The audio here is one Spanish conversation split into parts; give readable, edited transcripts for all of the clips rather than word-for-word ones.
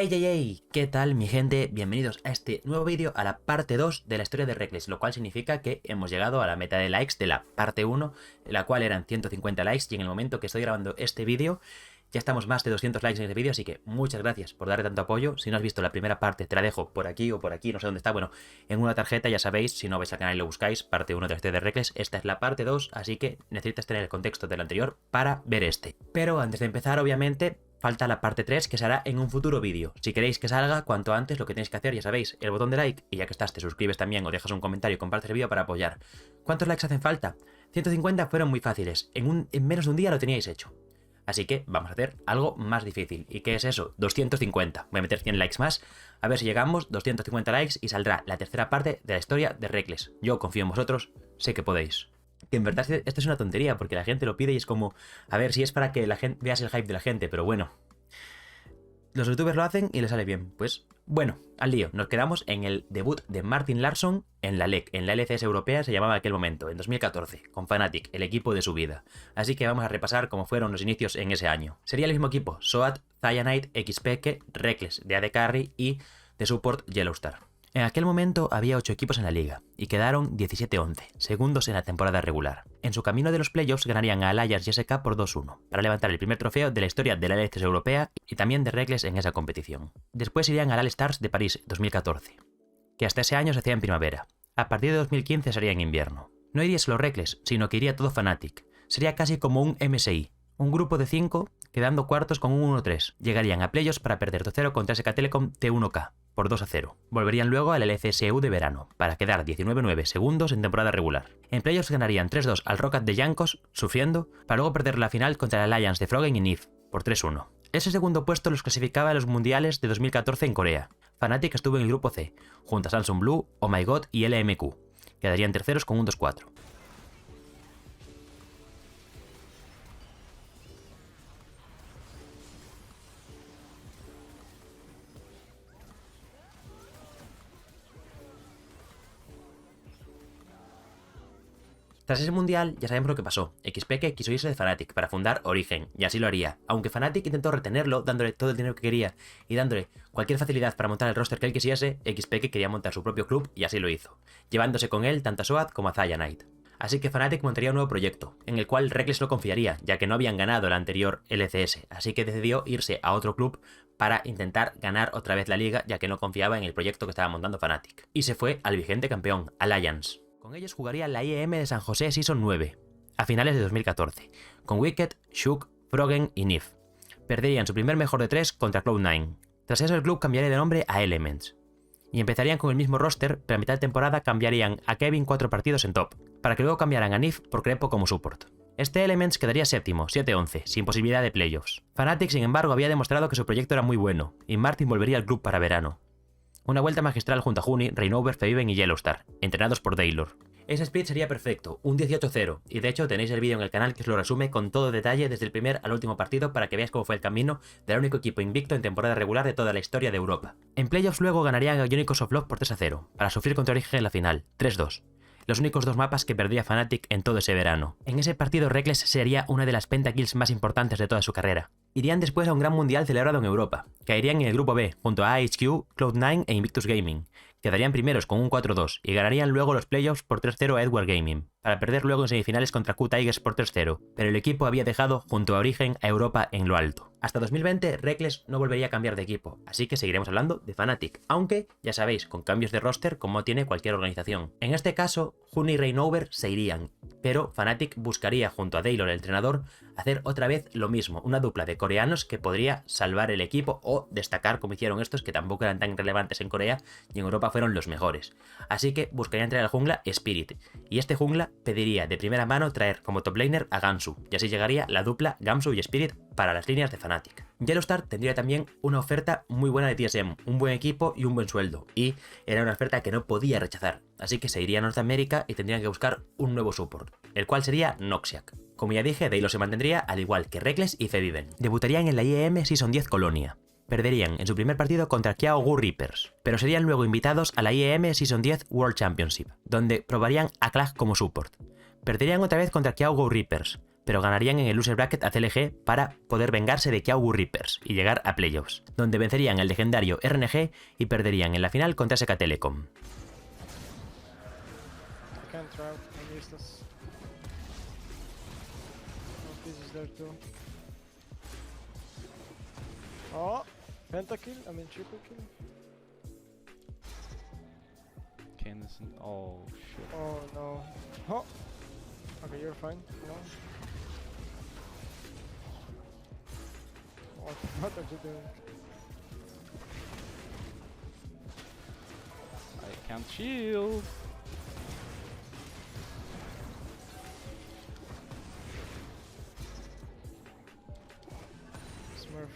Hey, ¿qué tal mi gente? Bienvenidos a este nuevo vídeo, a la parte 2 de la historia de Reckless, lo cual significa que hemos llegado a la meta de likes de la parte 1, la cual eran 150 likes, y en el momento que estoy grabando este vídeo ya estamos más de 200 likes en este vídeo, así que muchas gracias por darle tanto apoyo. Si no has visto la primera parte, te la dejo por aquí o por aquí, no sé dónde está, bueno, en una tarjeta, ya sabéis, si no vais al canal y lo buscáis, parte 1 de la historia de Reckless, esta es la parte 2, así que necesitas tener el contexto del anterior para ver este. Pero antes de empezar, obviamente, falta la parte 3 que se hará en un futuro vídeo. Si queréis que salga cuanto antes, lo que tenéis que hacer, ya sabéis, el botón de like, y ya que estás, te suscribes también o dejas un comentario y compartes el vídeo para apoyar. ¿Cuántos likes hacen falta? 150 fueron muy fáciles, en menos de un día lo teníais hecho. Así que vamos a hacer algo más difícil. ¿Y qué es eso? 250. Voy a meter 100 likes más, a ver si llegamos, 250 likes y saldrá la tercera parte de la historia de Reckless. Yo confío en vosotros, sé que podéis. Que en verdad esto es una tontería, porque la gente lo pide y es como, a ver si es para que la gente veas el hype de la gente, pero bueno. Los youtubers lo hacen y les sale bien. Pues bueno, al lío. Nos quedamos en el debut de Martin Larsson en la LEC, en la LCS europea se llamaba en aquel momento, en 2014, con Fnatic, el equipo de su vida. Así que vamos a repasar cómo fueron los inicios en ese año. Sería el mismo equipo, SOAT, Cyanide, XPeke, Reckless de AD Carry y de support Yellowstar. En aquel momento había 8 equipos en la liga, y quedaron 17-11, segundos en la temporada regular. En su camino de los playoffs ganarían a Alliance y SK por 2-1, para levantar el primer trofeo de la historia de la LCS europea y también de Reckless en esa competición. Después irían al All Stars de París 2014, que hasta ese año se hacía en primavera. A partir de 2015 sería en invierno. No iría solo Reckless, sino que iría todo Fnatic. Sería casi como un MSI, un grupo de 5 quedando cuartos con un 1-3. Llegarían a playoffs para perder 2-0 contra SK Telecom T1K por 2-0. Volverían luego al LCSU de verano, para quedar 19-9 segundos en temporada regular. En playoffs ganarían 3-2 al Rocket de Jankos, sufriendo, para luego perder la final contra el Alliance de Froggen y NIF, por 3-1. Ese segundo puesto los clasificaba a los mundiales de 2014 en Corea. Fnatic estuvo en el grupo C, junto a Samsung Blue, Oh My God y LMQ. Quedarían terceros con un 2-4. Tras ese mundial, ya sabemos lo que pasó. XPeke quiso irse de Fnatic para fundar Origen, y así lo haría, aunque Fnatic intentó retenerlo, dándole todo el dinero que quería y dándole cualquier facilidad para montar el roster que él quisiese. XPeke quería montar su propio club y así lo hizo, llevándose con él tanto a SOAT como a Cyanide. Así que Fnatic montaría un nuevo proyecto, en el cual Reckless no confiaría, ya que no habían ganado el anterior LCS, así que decidió irse a otro club para intentar ganar otra vez la liga, ya que no confiaba en el proyecto que estaba montando Fnatic. Y se fue al vigente campeón, Alliance. Con ellos jugaría la IEM de San José Season 9, a finales de 2014, con Wicked, Shook, Froggen y NIF. Perderían su primer mejor de 3 contra Cloud9. Tras eso el club cambiaría de nombre a Elements. Y empezarían con el mismo roster, pero a mitad de temporada cambiarían a Kevin 4 partidos en top, para que luego cambiaran a NIF por Crepo como support. Este Elements quedaría séptimo, 7-11, sin posibilidad de playoffs. Fnatic, sin embargo, había demostrado que su proyecto era muy bueno, y Martin volvería al club para verano. Una vuelta magistral junto a Huni, Reignover, Feviven y Yellowstar, entrenados por Daylor. Ese split sería perfecto, un 18-0, y de hecho tenéis el vídeo en el canal que os lo resume con todo detalle desde el primer al último partido para que veáis cómo fue el camino del único equipo invicto en temporada regular de toda la historia de Europa. En playoffs luego ganarían a Ionic of Love por 3-0, para sufrir contra Origen en la final, 3-2. Los únicos 2 mapas que perdía Fnatic en todo ese verano. En ese partido Reckless sería una de las pentakills más importantes de toda su carrera. Irían después a un gran mundial celebrado en Europa. Caerían en el grupo B, junto a AHQ, Cloud9 e Invictus Gaming. Quedarían primeros con un 4-2 y ganarían luego los playoffs por 3-0 a Edward Gaming, para perder luego en semifinales contra Q-Tigers por 3-0, pero el equipo había dejado junto a Origen a Europa en lo alto. Hasta 2020 Reckless no volvería a cambiar de equipo, así que seguiremos hablando de Fnatic, aunque, ya sabéis, con cambios de roster como tiene cualquier organización. En este caso, Huni y Reignover se irían, pero Fnatic buscaría junto a Daylor, el entrenador, hacer otra vez lo mismo, una dupla de coreanos que podría salvar el equipo o destacar como hicieron estos que tampoco eran tan relevantes en Corea y en Europa fueron los mejores. Así que buscarían traer al jungla Spirit, y este jungla pediría de primera mano traer como top laner a Gamsu, y así llegaría la dupla Gamsu y Spirit para las líneas de Fnatic. Yellowstar tendría también una oferta muy buena de TSM, un buen equipo y un buen sueldo, y era una oferta que no podía rechazar, así que se iría a Norteamérica y tendrían que buscar un nuevo support, el cual sería Noxiac. Como ya dije, Daylor se mantendría al igual que Reckless y Feviven. Debutarían en la IEM Season 10 Colonia. Perderían en su primer partido contra Kiao Gu Reapers, pero serían luego invitados a la IEM Season 10 World Championship, donde probarían a Clag como support. Perderían otra vez contra Kiao Gu Reapers, pero ganarían en el loser bracket a CLG para poder vengarse de Kiaogu Reapers y llegar a playoffs, donde vencerían al legendario RNG y perderían en la final contra SK Telecom. Oh, pentakill, I mean triple kill. Candace, oh shit. Oh no. Oh. Okay, you're fine. No. What are you doing? I can't shield. Smurf.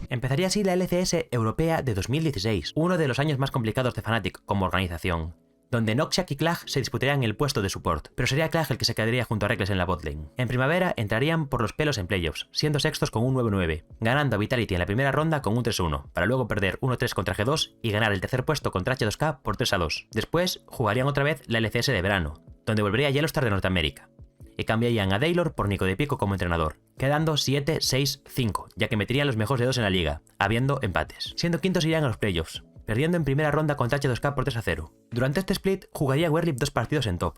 Empezaría así la LCS Europea de 2016, uno de los años más complicados de Fnatic como organización, donde Noxiac y Clag se disputarían el puesto de support, pero sería Clag el que se quedaría junto a Rekkles en la botlane. En primavera entrarían por los pelos en playoffs, siendo sextos con un 9-9, ganando a Vitality en la primera ronda con un 3-1, para luego perder 1-3 contra G2 y ganar el tercer puesto contra H2K por 3-2. Después jugarían otra vez la LCS de verano, donde volvería Yellowstar de Norteamérica, y cambiarían a Daylor por Nico de Pico como entrenador, quedando 7-6-5, ya que meterían los mejores de dos en la liga, habiendo empates. Siendo quintos irían a los playoffs, perdiendo en primera ronda contra H2K por 3-0. Durante este split jugaría Werlip 2 partidos en top,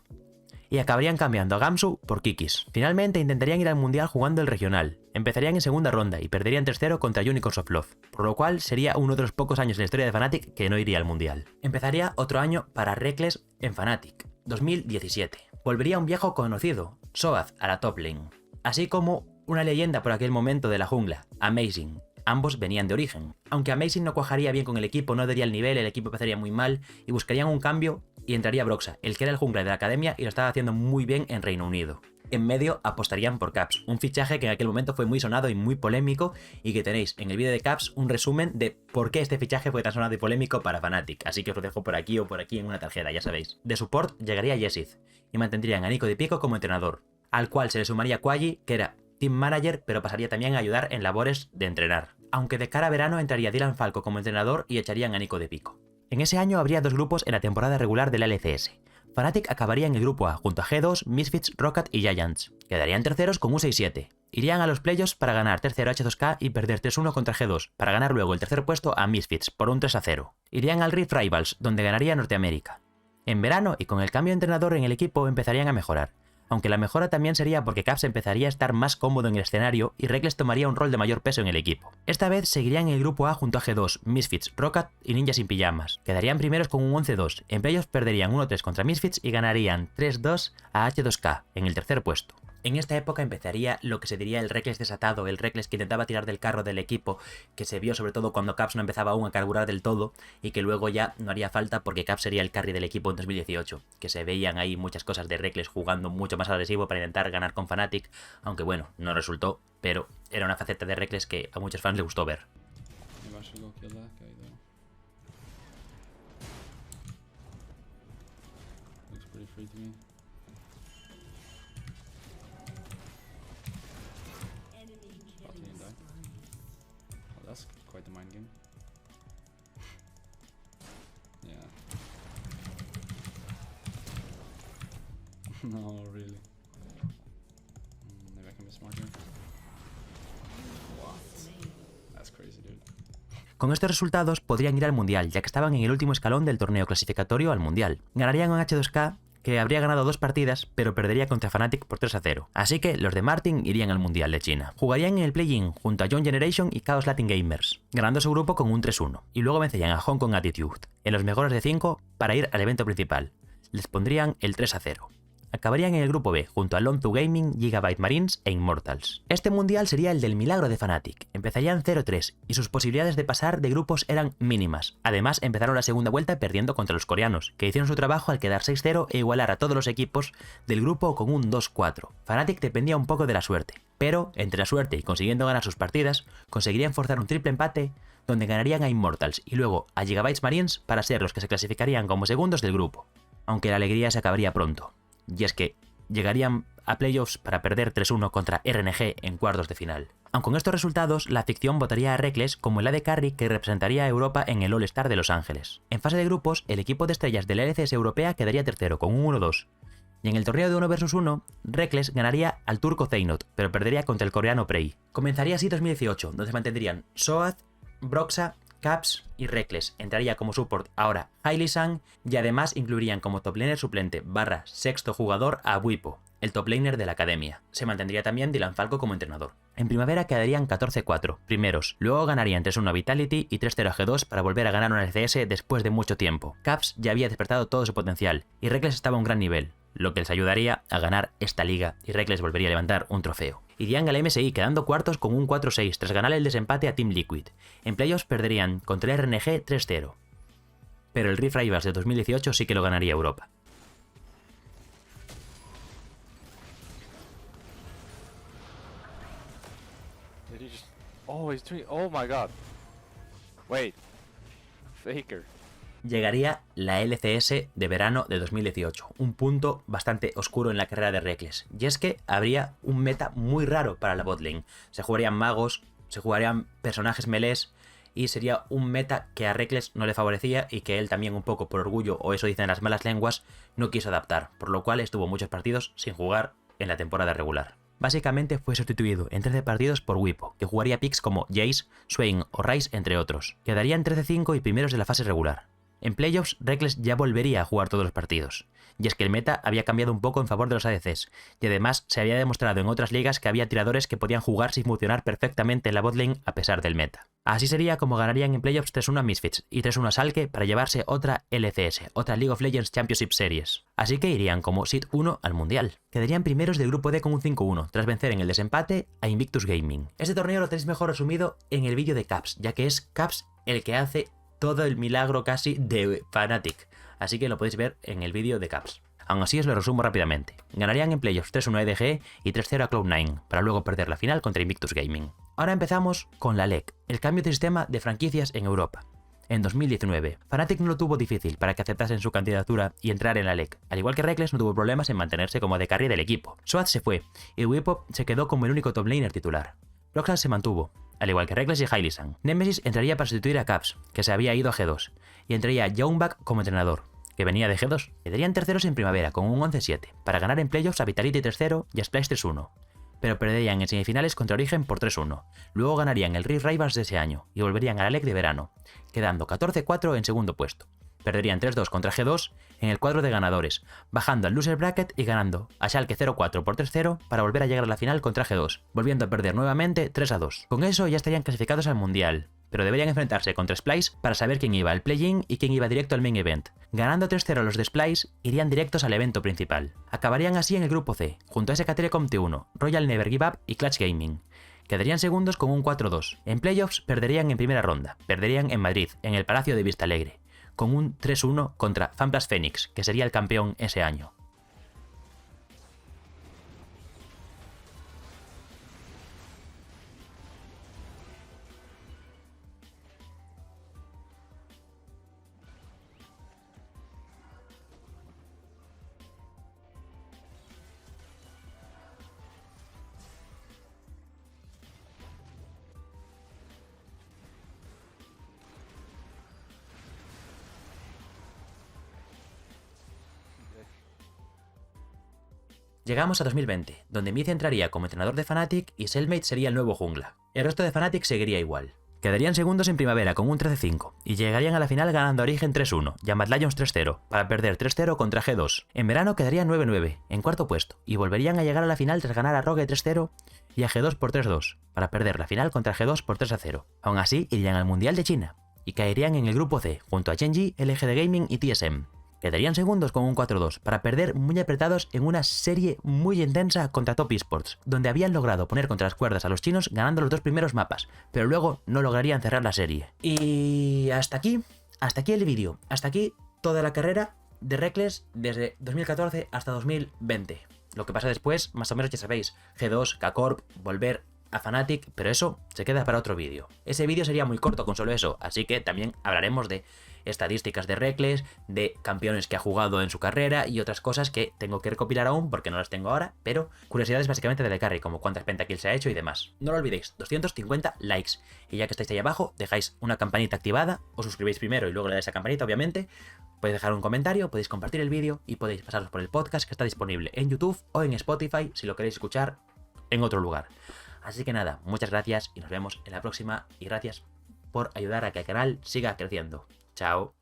y acabarían cambiando a Gamsu por Kikis. Finalmente intentarían ir al mundial jugando el regional, empezarían en segunda ronda y perderían 3-0 contra Unicorns of Love, por lo cual sería uno de los pocos años en la historia de Fnatic que no iría al mundial. Empezaría otro año para Rekkles en Fnatic, 2017. Volvería un viejo conocido, Soaz, a la top lane, así como una leyenda por aquel momento de la jungla, Amazing. Ambos venían de Origen. Aunque Amazing no cuajaría bien con el equipo, no daría el nivel, el equipo empezaría muy mal y buscarían un cambio y entraría Broxa, el que era el jungla de la academia y lo estaba haciendo muy bien en Reino Unido. En medio apostarían por Caps, un fichaje que en aquel momento fue muy sonado y muy polémico y que tenéis en el vídeo de Caps un resumen de por qué este fichaje fue tan sonado y polémico para Fnatic, así que os lo dejo por aquí o por aquí en una tarjeta, ya sabéis. De support llegaría Jesith y mantendrían a Nico de Pico como entrenador, al cual se le sumaría Quaji, que era team manager, pero pasaría también a ayudar en labores de entrenar. Aunque de cara a verano entraría Dylan Falco como entrenador y echarían a Nico de Pico. En ese año habría dos grupos en la temporada regular de la LCS. Fnatic acabaría en el grupo A junto a G2, Misfits, Rocket y Giants. Quedarían terceros con un 6-7. Irían a los playoffs para ganar 3-0 a H2K y perder 3-1 contra G2, para ganar luego el tercer puesto a Misfits por un 3-0. Irían al Rift Rivals, donde ganaría Norteamérica. En verano, y con el cambio de entrenador en el equipo, empezarían a mejorar. Aunque la mejora también sería porque Caps empezaría a estar más cómodo en el escenario y Rekkles tomaría un rol de mayor peso en el equipo. Esta vez seguirían en el grupo A junto a G2, Misfits, Rocket y Ninja sin Pijamas. Quedarían primeros con un 11-2, en playoffs perderían 1-3 contra Misfits y ganarían 3-2 a H2K en el tercer puesto. En esta época empezaría lo que se diría el Rekkles desatado, el Rekkles que intentaba tirar del carro del equipo, que se vio sobre todo cuando Caps no empezaba aún a carburar del todo y que luego ya no haría falta porque Caps sería el carry del equipo en 2018, que se veían ahí muchas cosas de Rekkles jugando mucho más agresivo para intentar ganar con Fnatic, aunque bueno, no resultó, pero era una faceta de Rekkles que a muchos fans les gustó ver. That's quite the mind game. Yeah. No, really. Maybe I can be smarter. What? That's crazy, dude. Con estos resultados podrían ir al Mundial, ya que estaban en el último escalón del torneo clasificatorio al Mundial. Ganarían un H2K que habría ganado 2 partidas, pero perdería contra Fnatic por 3-0. Así que los de Martin irían al Mundial de China. Jugarían en el play-in junto a Young Generation y Chaos Latin Gamers, ganando su grupo con un 3-1, y luego vencerían a Hong Kong Attitude en los mejores de 5 para ir al evento principal. Les pondrían el 3-0. Acabarían en el grupo B junto a Lontu Gaming, Gigabyte Marines e Immortals. Este mundial sería el del milagro de Fnatic. Empezarían 0-3 y sus posibilidades de pasar de grupos eran mínimas. Además, empezaron la segunda vuelta perdiendo contra los coreanos, que hicieron su trabajo al quedar 6-0 e igualar a todos los equipos del grupo con un 2-4. Fnatic dependía un poco de la suerte, pero entre la suerte y consiguiendo ganar sus partidas, conseguirían forzar un triple empate donde ganarían a Immortals y luego a Gigabyte Marines para ser los que se clasificarían como segundos del grupo. Aunque la alegría se acabaría pronto. Y es que llegarían a playoffs para perder 3-1 contra RNG en cuartos de final. Aunque con estos resultados, la afición votaría a Rekkles como el AD Carry que representaría a Europa en el All-Star de Los Ángeles. En fase de grupos, el equipo de estrellas de la LCS europea quedaría tercero con un 1-2, Y en el torneo de 1 vs 1, Reckless ganaría al turco Zeynot, pero perdería contra el coreano Prey. Comenzaría así 2018, donde se mantendrían Soaz, Broxa, Caps y Reckless. Entraría como support ahora Hylian y además incluirían como top laner suplente / sexto jugador a Bwipo, el top laner de la academia. Se mantendría también Dylan Falco como entrenador. En primavera quedarían 14-4, primeros, luego ganarían 3-1 a Vitality y 3-0 a G2 para volver a ganar una LCS después de mucho tiempo. Caps ya había despertado todo su potencial y Reckless estaba a un gran nivel, lo que les ayudaría a ganar esta liga y Reckless volvería a levantar un trofeo. Irían al MSI quedando cuartos con un 4-6 tras ganar el desempate a Team Liquid. En playoffs perderían contra el RNG 3-0. Pero el Rift Rivals de 2018 sí que lo ganaría Europa. Did he just... Oh, he's doing... Oh my god. Wait. Faker. Llegaría la LCS de verano de 2018, un punto bastante oscuro en la carrera de Reckless, y es que habría un meta muy raro para la botlane. Se jugarían magos, se jugarían personajes melees, y sería un meta que a Reckless no le favorecía y que él también un poco por orgullo, o eso dicen las malas lenguas, no quiso adaptar, por lo cual estuvo muchos partidos sin jugar en la temporada regular. Básicamente fue sustituido en 13 partidos por Bwipo, que jugaría picks como Jace, Swain o Ryze entre otros. Quedarían 13-5 y primeros de la fase regular. En playoffs, Reckless ya volvería a jugar todos los partidos, y es que el meta había cambiado un poco en favor de los ADCs, y además se había demostrado en otras ligas que había tiradores que podían jugar sin funcionar perfectamente en la botlane a pesar del meta. Así sería como ganarían en playoffs 3-1 a Misfits y 3-1 a Salke para llevarse otra LCS, otra League of Legends Championship Series. Así que irían como Seed 1 al Mundial. Quedarían primeros del grupo D con un 5-1, tras vencer en el desempate a Invictus Gaming. Este torneo lo tenéis mejor resumido en el vídeo de Caps, ya que es Caps el que hace todo el milagro casi de Fnatic, así que lo podéis ver en el vídeo de Caps. Aún así os lo resumo rápidamente. Ganarían en playoffs 3-1 a EDG y 3-0 a Cloud9, para luego perder la final contra Invictus Gaming. Ahora empezamos con la LEC, el cambio de sistema de franquicias en Europa. En 2019, Fnatic no lo tuvo difícil para que aceptasen su candidatura y entrar en la LEC, al igual que Reckless no tuvo problemas en mantenerse como de carry del equipo. Soaz se fue, y Bwipo se quedó como el único top laner titular. Broxas se mantuvo, al igual que Reckless y Hylian. Nemesis entraría para sustituir a Caps, que se había ido a G2, y entraría Youngbak como entrenador, que venía de G2. Quedarían terceros en primavera con un 11-7, para ganar en playoffs a Vitality 3-0 y a Splash 3-1, pero perderían en semifinales contra Origen por 3-1. Luego ganarían el Rift Rivals de ese año y volverían a la LEC de verano, quedando 14-4 en segundo puesto. Perderían 3-2 contra G2 en el cuadro de ganadores, bajando al loser bracket y ganando a Schalke 0-4 por 3-0 para volver a llegar a la final contra G2, volviendo a perder nuevamente 3-2. Con eso ya estarían clasificados al Mundial, pero deberían enfrentarse contra Splice para saber quién iba al play-in y quién iba directo al main event. Ganando 3-0 los de Splice, irían directos al evento principal. Acabarían así en el grupo C, junto a SK Telecom T1, Royal Never Give Up y Clutch Gaming. Quedarían segundos con un 4-2. En playoffs perderían en primera ronda, perderían en Madrid, en el Palacio de Vistalegre, con un 3-1 contra FunPlus Phoenix, que sería el campeón ese año. Llegamos a 2020, donde Miz entraría como entrenador de Fnatic y Cellmate sería el nuevo jungla. El resto de Fnatic seguiría igual. Quedarían segundos en primavera con un 13-5 y llegarían a la final ganando a Origen 3-1 y a Mad Lions 3-0 para perder 3-0 contra G2. En verano quedarían 9-9 en cuarto puesto y volverían a llegar a la final tras ganar a Rogue 3-0 y a G2 por 3-2 para perder la final contra G2 por 3-0. Aún así irían al Mundial de China y caerían en el grupo C junto a Genji, LGD Gaming y TSM. Quedarían segundos con un 4-2 para perder muy apretados en una serie muy intensa contra Top Esports, donde habían logrado poner contra las cuerdas a los chinos ganando los dos primeros mapas, pero luego no lograrían cerrar la serie. Y hasta aquí el vídeo, hasta aquí toda la carrera de Reckless desde 2014 hasta 2020. Lo que pasa después, más o menos ya sabéis, G2, K-Corp, volver a Fnatic, pero eso se queda para otro vídeo. Ese vídeo sería muy corto con solo eso, así que también hablaremos de estadísticas de Reckless, de campeones que ha jugado en su carrera y otras cosas que tengo que recopilar aún porque no las tengo ahora, pero curiosidades básicamente de carry, como cuántas pentakills se ha hecho y demás. No lo olvidéis, 250 likes. Y ya que estáis ahí abajo, dejáis una campanita activada, os suscribís primero y luego le dais a campanita, obviamente, Podéis dejar un comentario, podéis compartir el vídeo y podéis pasaros por el podcast que está disponible en YouTube o en Spotify si lo queréis escuchar en otro lugar. Así que nada, muchas gracias y nos vemos en la próxima y gracias por ayudar a que el canal siga creciendo. Chao.